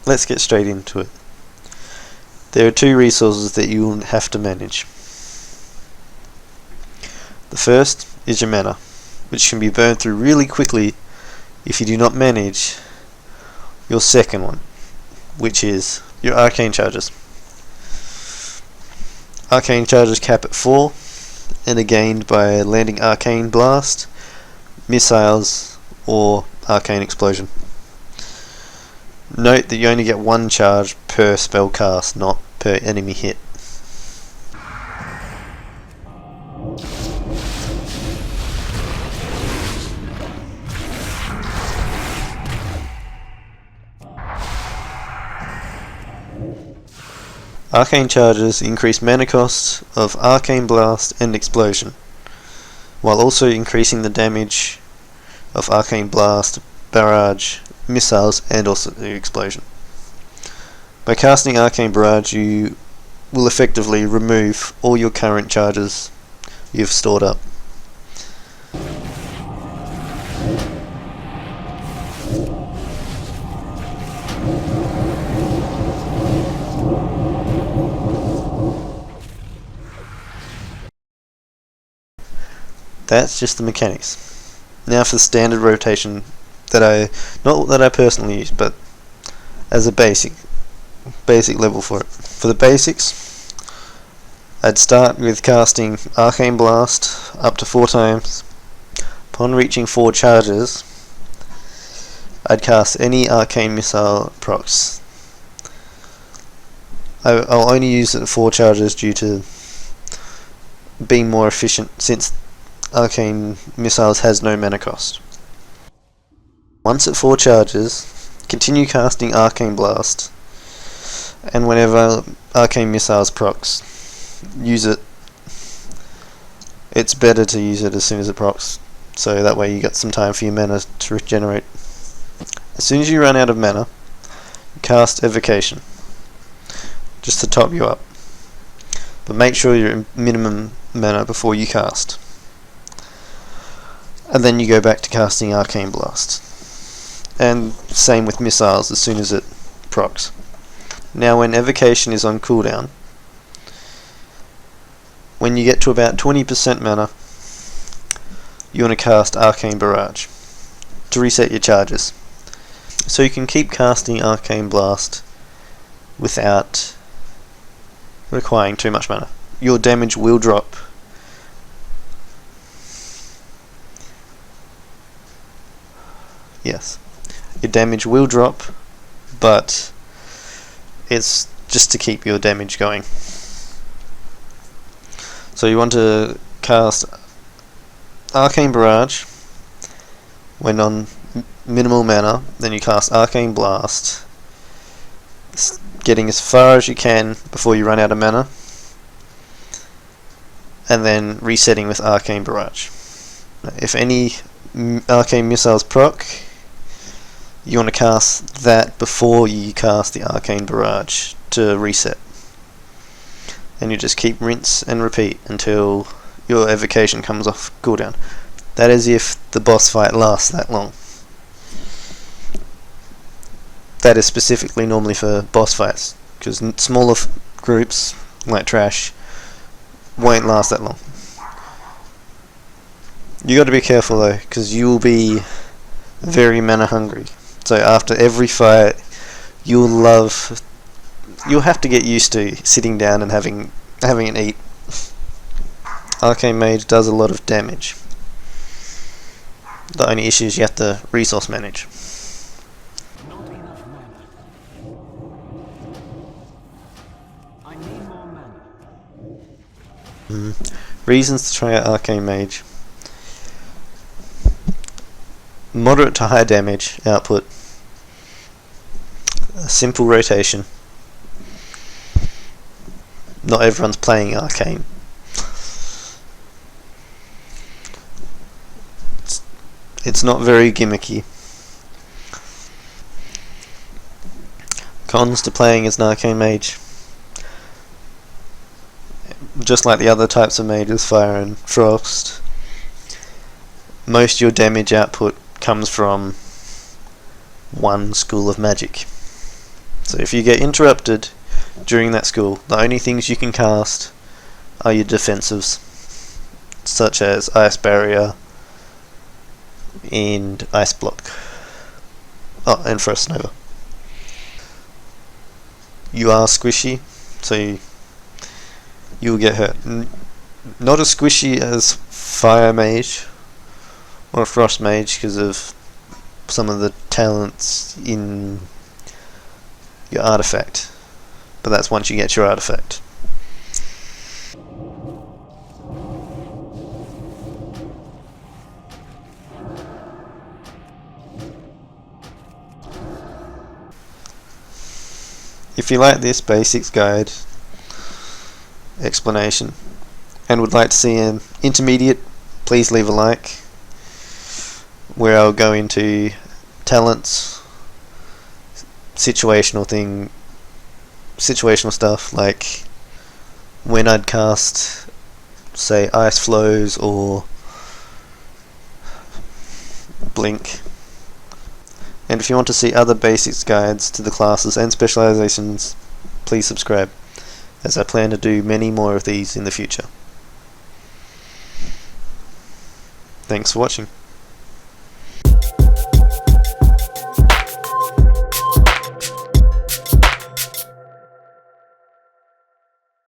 let's get straight into it. There are two resources that you will have to manage. The first is your mana, which can be burned through really quickly if you do not manage your second one, which is your arcane charges. Arcane charges cap at 4 and are gained by landing arcane blast, missiles, or arcane explosion. Note that you only get one charge per spell cast, not per enemy hit. Arcane charges increase mana costs of Arcane Blast and Explosion, while also increasing the damage of Arcane Blast, Barrage, Missiles, and also the Explosion. By casting Arcane Barrage, you will effectively remove all your current charges you've stored up. That's just the mechanics. Now for the standard rotation not that I personally use, but as a basic level for it. For the basics, I'd start with casting Arcane Blast up to 4 times. Upon reaching 4 charges, I'd cast any Arcane Missile procs. I'll only use it at 4 charges due to being more efficient, since Arcane Missiles has no mana cost. Once at 4 charges, continue casting Arcane Blast, and whenever Arcane Missiles procs, use it. It's better to use it as soon as it procs, so that way you got some time for your mana to regenerate. As soon as you run out of mana, cast Evocation, just to top you up, but make sure you're in minimum mana before you cast. And then you go back to casting Arcane Blast. And same with missiles as soon as it procs. Now when Evocation is on cooldown, when you get to about 20% mana, you want to cast Arcane Barrage to reset your charges. So you can keep casting Arcane Blast without requiring too much mana. Your damage will drop. Yes, your damage will drop, but it's just to keep your damage going. So you want to cast Arcane Barrage when on minimal mana, then you cast Arcane Blast, getting as far as you can before you run out of mana, and then resetting with Arcane Barrage. If any Arcane Missiles proc, you want to cast that before you cast the Arcane Barrage to reset. And you just keep rinse and repeat until your Evocation comes off cooldown. That is if the boss fight lasts that long. That is specifically normally for boss fights, because smaller groups like Trash won't last that long. You got to be careful though, because you will be very mana hungry. So after every fight, you'll have to get used to sitting down and having an eat. Arcane Mage does a lot of damage. The only issue is you have to resource manage. Not enough mana. I need more mana. Reasons to try out Arcane Mage. Moderate to high damage output. A simple rotation. Not everyone's playing Arcane. It's not very gimmicky. Cons to playing as an Arcane Mage. Just like the other types of mages, Fire and Frost, most of your damage output comes from one school of magic. So if you get interrupted during that school, the only things you can cast are your defensives, such as Ice Barrier and Ice Block. Oh, and Frost Nova. You are squishy, so you'll get hurt. Not as squishy as Fire Mage or Frost Mage because of some of the talents in your artifact, but that's once you get your artifact. If you like this basics guide explanation and would like to see an intermediate, please leave a like, where I'll go into talents, situational stuff, like when I'd cast, say, Ice Flows or Blink. And if you want to see other basics guides to the classes and specializations, please subscribe, as I plan to do many more of these in the future. Thanks for watching.